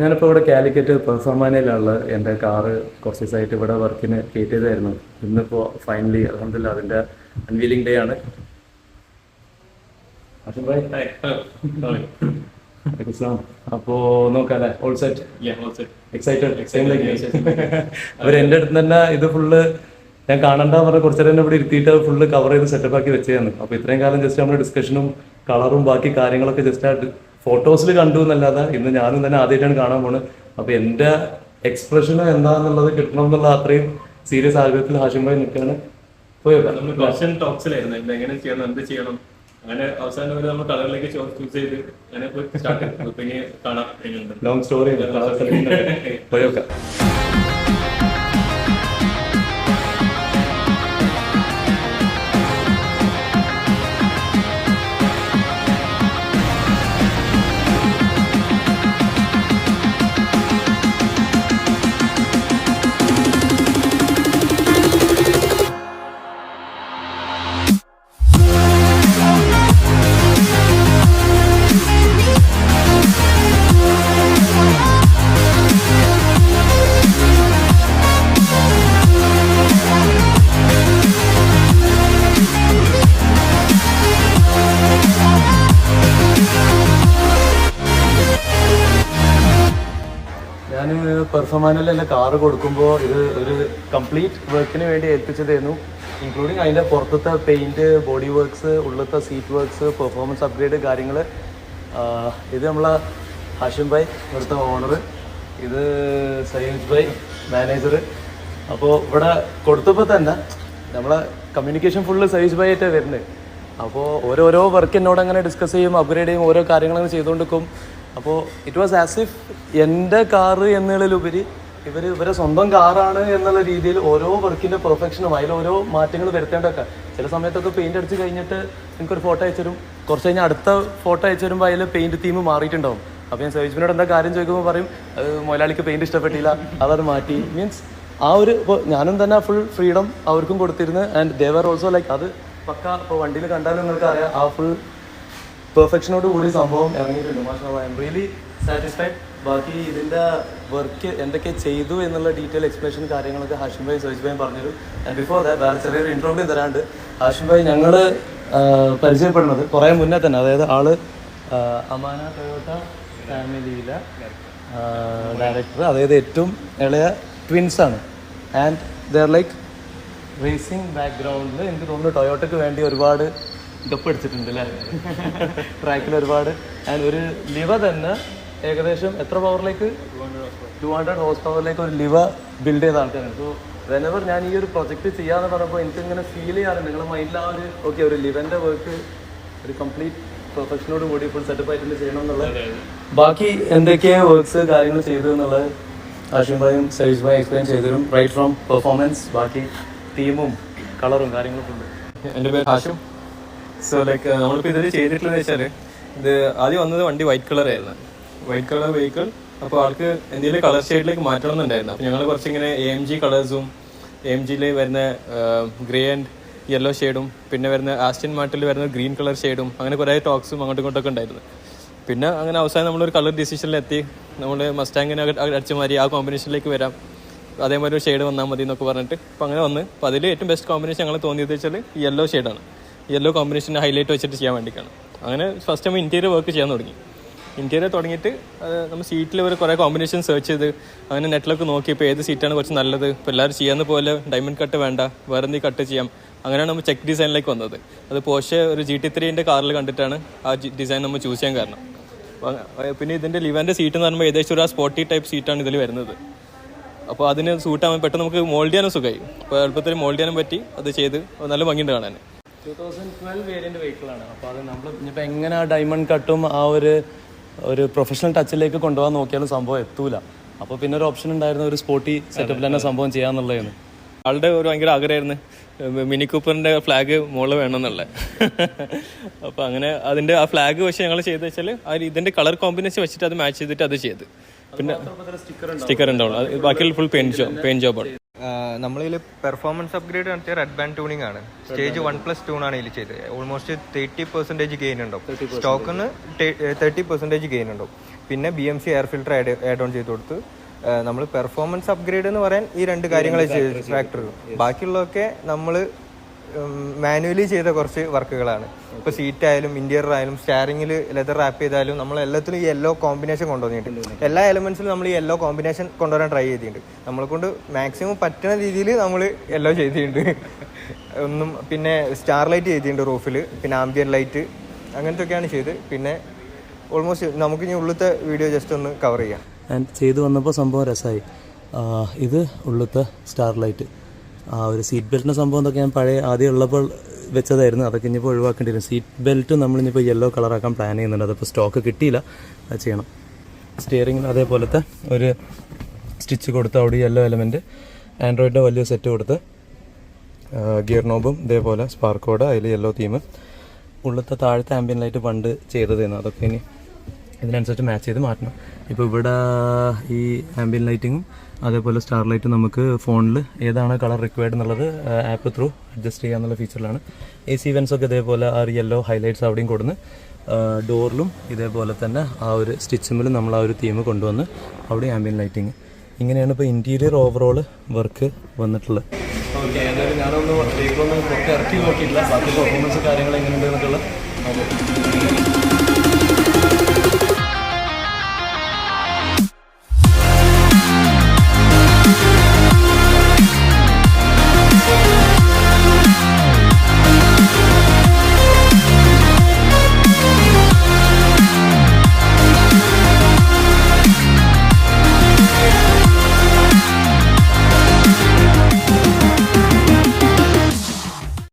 ഞാനിപ്പോൾ ഇവിടെ കാലിക്കറ്റ് പെർഫോമാനയിലുള്ളത്. എൻ്റെ കാറ് കുറച്ച് ദിവസമായിട്ട് ഇവിടെ വർക്കിന് കയറ്റിയതായിരുന്നു. ഇന്നിപ്പോൾ ഫൈനലി അൽഹംദുലില്ലാ അതിൻ്റെ അൺവീലിംഗ് ഡേ ആണ്. അപ്പോൾ നോക്കാല്ലേ, ഓൾ സെറ്റ്, എക്സൈറ്റഡ്. അവർ എൻ്റെ അടുത്ത് തന്നെ ഇത് ഫുള്ള് ഞാൻ കാണണ്ട പറഞ്ഞ കുറച്ച് നേരം ഇവിടെ ഇരുത്തിയിട്ട് ഫുള്ള് കവർ ചെയ്ത് സെറ്റപ്പ് ആക്കി വെച്ചതാണ്. അപ്പോൾ ഇത്രയും കാലം ജസ്റ്റ് നമ്മുടെ ഡിസ്കഷനും കളറും ബാക്കി കാര്യങ്ങളൊക്കെ ജസ്റ്റ് ആ ഫോട്ടോസിൽ കണ്ടു എന്നല്ലാതെ ഇന്ന് ഞാനും തന്നെ ആദ്യമായിട്ടാണ് കാണാൻ പോകുന്നത്. അപ്പോൾ എൻ്റെ എക്സ്പ്രഷന് എന്താണെന്നുള്ളത് കിട്ടണം എന്നുള്ള അത്രയും സീരിയസ് ആഗ്രഹത്തിൽ ഹാഷിം ഭായി നിൽക്കുകയാണ്. ടോക്സിലായിരുന്നു എങ്ങനെ ചെയ്യണം, എന്ത് ചെയ്യണം. അങ്ങനെ അവസാനം വരെ നമ്മൾ കളറിലേക്ക് ചൂസ് ചെയ്ത് അങ്ങനെ സ്റ്റാർട്ട് കാണാം. ലോങ് സ്റ്റോറി പോയോക്കാം. ഞാൻ പെർഫോമാനിൽ എൻ്റെ കാറ് കൊടുക്കുമ്പോൾ ഇത് ഒരു കംപ്ലീറ്റ് വർക്കിന് വേണ്ടി ഏൽപ്പിച്ചതായിരുന്നു. ഇൻക്ലൂഡിങ് അതിൻ്റെ പുറത്തത്തെ പെയിൻറ്റ്, ബോഡി വർക്ക്സ്, ഉള്ളത്തെ സീറ്റ് വർക്ക്സ്, പെർഫോമൻസ് അപ്ഗ്രേഡ് കാര്യങ്ങൾ. ഇത് നമ്മളെ ഹാഷിം ഭായ് ഇവിടുത്തെ ഓണർ, ഇത് സയ്യിദ് ഭായ് മാനേജർ. അപ്പോൾ ഇവിടെ കൊടുത്തപ്പോൾ തന്നെ നമ്മളെ കമ്മ്യൂണിക്കേഷൻ ഫുള്ള് സയ്യിദ് ഭായ് ആയിട്ടാണ് വരുന്നത്. അപ്പോൾ ഓരോരോ വർക്ക് എന്നോട് അങ്ങനെ ഡിസ്കസ് ചെയ്യും, അപ്ഗ്രേഡ് ചെയ്യും, ഓരോ കാര്യങ്ങളങ്ങനെ ചെയ്തുകൊണ്ടിരിക്കും. അപ്പോൾ ഇറ്റ് വാസ് ആസ് ഇഫ് എൻ്റെ കാറ് എന്നുള്ളതിലുപരി ഇവരെ സ്വന്തം കാറാണ് എന്നുള്ള രീതിയിൽ ഓരോ വർക്കിൻ്റെ പെർഫെക്ഷനും അതിൽ ഓരോ മാറ്റങ്ങൾ വരുത്തേണ്ടതൊക്കെ. ചില സമയത്തൊക്കെ പെയിൻറ്റ് അടിച്ച് കഴിഞ്ഞിട്ട് എനിക്കൊരു ഫോട്ടോ അയച്ചു തരും, കുറച്ച് കഴിഞ്ഞാൽ അടുത്ത ഫോട്ടോ അയച്ചു തരുമ്പോൾ അതിൽ പെയിൻറ്റ് തീം മാറിയിട്ടുണ്ടാവും. അപ്പോൾ ഞാൻ സൈജ്ബിനോട് എന്താ കാര്യം ചോദിക്കുമ്പോൾ പറയും മൊലാളിക്ക് പെയിൻറ്റ് ഇഷ്ടപ്പെട്ടില്ല, അതത് മാറ്റി. മീൻസ് ആ ഒരു ഇപ്പോൾ ഞാനും തന്നെ ഫുൾ ഫ്രീഡം അവർക്കും കൊടുത്തിരുന്നു. And they were also like അത് പക്ക. ഇപ്പോൾ വണ്ടിയിൽ കണ്ടാലും നിങ്ങൾക്ക് അറിയാം ആ ഫുൾ പെർഫെക്ഷനോട് കൂടി സംഭവം ഇറങ്ങിയിട്ടുണ്ട്. മാഷാഅല്ലാഹ്, ഐ എം റിയലി സാറ്റിസ്ഫൈഡ്. ബാക്കി ഇതിൻ്റെ വർക്ക് എന്തൊക്കെ ചെയ്തു എന്നുള്ള ഡീറ്റെയിൽ എക്സ്പ്ലനേഷൻ കാര്യങ്ങളൊക്കെ ഹാഷിം ഭായ് സയ്യിദ് ഭായ് പറഞ്ഞുതരും. ആൻഡ് ബിഫോർ ദാറ്റ് വേറെ ചെറിയൊരു ഇൻട്രോഡ്യൂസ് തരാണ്ട്. ഹാഷിം ഭായ് ഞങ്ങൾ പരിചയപ്പെടുന്നത് കുറേ മുന്നേ തന്നെ, അതായത് ആള് അമാന ടൊയോട്ട ഫാമിലിയിലെ ഡയറക്ടർ, അതായത് ഏറ്റവും ഇളയ ട്വിൻസാണ്. And they are like racing ബാക്ക്ഗ്രൗണ്ടിൽ എനിക്ക് തോന്നുന്നു ടൊയോട്ടയ്ക്ക് വേണ്ടി ഒരുപാട് ഗപ്പ് അടിച്ചിട്ടുണ്ട് അല്ലേ, ട്രാക്കിൽ ഒരുപാട്. ആൻഡ് ഒരു ലിവ തന്നെ ഏകദേശം എത്ര പവറിലേക്ക് 200 ഹോഴ്സ് പവറിലേക്ക് ഒരു ലിവ ബിൽഡ് ചെയ്ത ആൾക്കാരാണ്. സോ വെനെവർ ഞാൻ ഈ ഒരു പ്രൊജക്റ്റ് ചെയ്യാന്ന് പറഞ്ഞപ്പോൾ എനിക്കിങ്ങനെ ഫീൽ ചെയ്യാറുണ്ട് നിങ്ങളുടെ മൈൻഡിൽ ആ ഒരു ഓക്കെ ഒരു ലിവൻ്റെ വർക്ക് ഒരു കംപ്ലീറ്റ് പെർഫെക്ഷനോട് കൂടി ഫുൾ സെറ്റപ്പ് ആയിട്ട് ചെയ്യണം എന്നുള്ളത്. ബാക്കി എന്തൊക്കെയാണ് വർക്ക്സ് കാര്യങ്ങൾ ചെയ്തു എന്നുള്ളത് ഹാഷിം ഭായും സയ്യിദ് ഭായും എക്സ്പ്ലെയിൻ ചെയ്തുതരും. റൈറ്റ് ഫ്രോം പെർഫോമൻസ്, ബാക്കി തീമും കളറും കാര്യങ്ങളൊക്കെ ഉണ്ട്. എൻ്റെ പേര് ഹാഷിം. സോ ലൈക്ക് നമ്മളിപ്പോൾ ഇതിൽ ചെയ്തിട്ടുള്ളത് വെച്ചാൽ ഇത് ആദ്യം വന്നത് വണ്ടി വൈറ്റ് കളർ ആയിരുന്നു, വൈറ്റ് കളർ വെഹിക്കിൾ. അപ്പോൾ ആൾക്ക് എന്തെങ്കിലും കളർ ഷെയ്ഡിലേക്ക് മാറ്റണം എന്നുണ്ടായിരുന്നു. അപ്പോൾ ഞങ്ങൾ കുറച്ചിങ്ങനെ AMG കളേഴ്സും AMGയിൽ വരുന്ന ഗ്രേ ആൻഡ് യെല്ലോ ഷെയ്ഡും പിന്നെ വരുന്ന ആസ്റ്റൻ മാർട്ടിൽ വരുന്ന ഗ്രീൻ കളർ ഷെയ്ഡും അങ്ങനെ കുറേ ടോക്സും അങ്ങോട്ടും ഇങ്ങോട്ടൊക്കെ ഉണ്ടായിരുന്നു. പിന്നെ അങ്ങനെ അവസാനം നമ്മളൊരു കളർ ഡിസിഷനിലെത്തി. നമ്മൾ മസ്റ്റാങ്ങിനെ അടിച്ചു മാറി ആ കോമ്പിനേഷനിലേക്ക് വരാം, അതേമാതിരി ഒരു ഷെയ്ഡ് വന്നാൽ മതി എന്നൊക്കെ പറഞ്ഞിട്ട് അപ്പോൾ അങ്ങനെ വന്ന്. അപ്പോൾ അതിൽ ഏറ്റവും ബെസ്റ്റ് കോമ്പിനേഷൻ ഞങ്ങൾ തോന്നിയത് വെച്ചാൽ യെല്ലോ ഷെയ്ഡാണ്. യെല്ലോ കോമ്പിനേഷൻ്റെ ഹൈലൈറ്റ് വെച്ചിട്ട് ചെയ്യാൻ വേണ്ടിയിട്ടാണ്. അങ്ങനെ ഫസ്റ്റ് നമ്മൾ ഇൻറ്റീരിയർ വർക്ക് ചെയ്യാൻ തുടങ്ങി. ഇൻറ്റീരിയർ തുടങ്ങിയിട്ട് നമ്മൾ സീറ്റിൽ ഒരു കുറേ കോമ്പിനേഷൻ സെർച്ച് ചെയ്ത് അങ്ങനെ നെറ്റിലൊക്കെ നോക്കി ഇപ്പോൾ ഏത് സീറ്റാണ് കുറച്ച് നല്ലത്. ഇപ്പോൾ എല്ലാവരും ചെയ്യാവുന്ന പോലെ ഡയമണ്ട് കട്ട് വേണ്ട, വേറെ എന്തെങ്കിലും കട്ട് ചെയ്യാം. അങ്ങനെയാണ് നമ്മൾ ചെക്ക് ഡിസൈനിലേക്ക് വന്നത്. അത് പോഷെ ഒരു GT3 കാറിൽ കണ്ടിട്ടാണ് ആ ഡിസൈൻ നമ്മൾ ചൂസ് ചെയ്യാൻ കാരണം. പിന്നെ ഇതിൻ്റെ ലിവാൻ്റെ സീറ്റ് എന്ന് പറയുമ്പോൾ ഏകദേശം ഒരു സ്പോർട്ടി ടൈപ്പ് സീറ്റാണ് ഇതിൽ വരുന്നത്. അപ്പോൾ അതിന് സൂട്ടാകാൻ പെട്ടെന്ന് നമുക്ക് മോൾഡ് ചെയ്യാനും സുഖമായി. അപ്പോൾ എളുപ്പത്തിൽ മോൾഡ് ചെയ്യാനും പറ്റി. അത് ചെയ്ത് നല്ല ഭംഗിയുണ്ട് കാണാൻ. 2012 വേരിയൻ്റ് വെഹിക്കിളാണ്. അപ്പോൾ അത് നമ്മൾ ഇനിയിപ്പോൾ എങ്ങനെ ആ ഡയമണ്ട് കട്ടും ആ ഒരു പ്രൊഫഷണൽ ടച്ചിലേക്ക് കൊണ്ടുപോകാൻ നോക്കിയാലും സംഭവം എത്തൂല. അപ്പോൾ പിന്നെ ഒരു ഓപ്ഷൻ ഉണ്ടായിരുന്നു ഒരു സ്പോർട്ടി സെറ്റപ്പിൽ തന്നെ സംഭവം ചെയ്യാന്നുള്ളതാണ്. ആളുടെ ഒരു ഭയങ്കര ആഗ്രഹമായിരുന്നു മിനി കൂപ്പറിൻ്റെ ഫ്ലാഗ് മുകളിൽ വേണമെന്നുള്ളത്. അപ്പോൾ അങ്ങനെ അതിൻ്റെ ആ ഫ്ലാഗ് പക്ഷേ ഞങ്ങൾ ചെയ്ത് വെച്ചാൽ ഇതിൻ്റെ കളർ കോമ്പിനേഷൻ വെച്ചിട്ട് അത് മാച്ച് ചെയ്തിട്ട് അത് ചെയ്ത്. പിന്നെ സ്റ്റിക്കർ ഉണ്ടാവും, ബാക്കി ഫുൾ പെയിന്റ് ജോബാണ്. നമ്മളിതിൽ പെർഫോമൻസ് അപ്ഗ്രേഡ് നടത്തിയ Redband ട്യൂണിംഗ് ആണ്. സ്റ്റേജ് 1+ ട്യൂണാണ് ഇതിൽ ചെയ്തത്. ഓൾമോസ്റ്റ് 30% ഗെയിൻ ഉണ്ടാവും. സ്റ്റോക്കിന് 30% ഗെയിൻ ഉണ്ടാവും. പിന്നെ BMC air filter add on ചെയ്ത് കൊടുത്ത് നമ്മൾ പെർഫോമൻസ് അപ്ഗ്രേഡ് എന്ന് പറയാൻ ഈ 2 കാര്യങ്ങളെ ഫാക്ടർ. ബാക്കിയുള്ളതൊക്കെ നമ്മൾ മാനുവലി ചെയ്ത കുറച്ച് വർക്കുകളാണ്. ഇപ്പോൾ സീറ്റ് ആയാലും ഇന്റീരിയർ ആയാലും സ്റ്റാരിങ്ങിൽ ലെതർ റാപ്പ് ചെയ്താലും നമ്മൾ എല്ലാത്തിലും ഈ യെല്ലോ കോമ്പിനേഷൻ കൊണ്ടുവന്നിട്ടുണ്ട്. എല്ലാ എലമെന്റ്സിലും നമ്മൾ ഈ യെല്ലോ കോമ്പിനേഷൻ കൊണ്ടുവരാൻ ട്രൈ ചെയ്തിട്ടുണ്ട്. നമ്മളെ കൊണ്ട് മാക്സിമം പറ്റുന്ന രീതിയിൽ നമ്മൾ യെല്ലോ ചെയ്തിട്ടുണ്ട്. പിന്നെ സ്റ്റാർ ലൈറ്റ് ചെയ്തിട്ടുണ്ട് റൂഫിൽ, പിന്നെ ആംബിയൻ ലൈറ്റ്, അങ്ങനത്തെ ഒക്കെയാണ് ചെയ്ത്. പിന്നെ ഓൾമോസ്റ്റ് നമുക്ക് ഇനി ഉള്ളത്തെ വീഡിയോ ജസ്റ്റ് ഒന്ന് കവർ ചെയ്യാം. ആൻഡ് ചെയ്ത് വന്നപ്പോൾ സംഭവം രസമായി. ഇത് ഉള്ളത്തെ സ്റ്റാർ ലൈറ്റ്, ഒരു സീറ്റ് ബെൽറ്റിൻ്റെ സംഭവം എന്തൊക്കെ ഞാൻ ആദ്യം ഉള്ളപ്പോൾ വെച്ചതായിരുന്നു. അതൊക്കെ ഇനിയിപ്പോൾ ഒഴിവാക്കേണ്ടി വരും. സീറ്റ് ബെൽറ്റ് നമ്മളിനിപ്പോൾ യെല്ലോ കളറാക്കാൻ പ്ലാൻ ചെയ്യുന്നുണ്ട്. അതിപ്പോൾ സ്റ്റോക്ക് കിട്ടിയില്ല, അത് ചെയ്യണം. സ്റ്റിയറിങ്ങിന് അതേപോലത്തെ ഒരു സ്റ്റിച്ച് കൊടുത്ത് അവിടെ യെല്ലോ എലമെൻറ്റ്, ആൻഡ്രോയിഡിൻ്റെ വലിയ സെറ്റ് കൊടുത്ത്, ഗിയർ നോബും ഇതേപോലെ സ്പാർക്കോഡ്, അതിൽ യെല്ലോ തീം. ഉള്ളത്തെ താഴത്തെ ആംബിയൻ ലൈറ്റ് പണ്ട് ചെയ്തതായിരുന്നു, അതൊക്കെ ഇനി ഇതിനനുസരിച്ച് മാച്ച് ചെയ്ത് മാറ്റണം. ഇപ്പോൾ ഇവിടെ ഈ ആംബിയൻ ലൈറ്റിങ്ങും അതേപോലെ സ്റ്റാർ ലൈറ്റും നമുക്ക് ഫോണിൽ ഏതാണ് കളർ റിക്വയർഡ് എന്നുള്ളത് ആപ്പ് ത്രൂ അഡ്ജസ്റ്റ് ചെയ്യാന്നുള്ള ഫീച്ചറിലാണ്. AC വെൻസ് ഒക്കെ ഇതേപോലെ ആ യെല്ലോ ഹൈലൈറ്റ്സ് അവിടെയും കൊടുന്ന്, ഡോറിലും ഇതേപോലെ തന്നെ ആ ഒരു സ്റ്റിച്ചിങ്ങിലും നമ്മൾ ആ ഒരു തീം കൊണ്ടുവന്ന് അവിടെ ആംബിയൻ ലൈറ്റിങ്. ഇങ്ങനെയാണ് ഇപ്പോൾ ഇൻറ്റീരിയർ ഓവറോൾ വർക്ക് വന്നിട്ടുള്ളത്. ഓക്കെ, ഏതായാലും ഞാനൊന്ന് വെഹിക്കിളൊന്നും പുറത്ത് ഇറക്കി നോക്കിയിട്ടില്ല. ബാക്കി പെർഫോമൻസ് കാര്യങ്ങൾ എങ്ങനെയുണ്ട് എന്നൊക്കെയുള്ള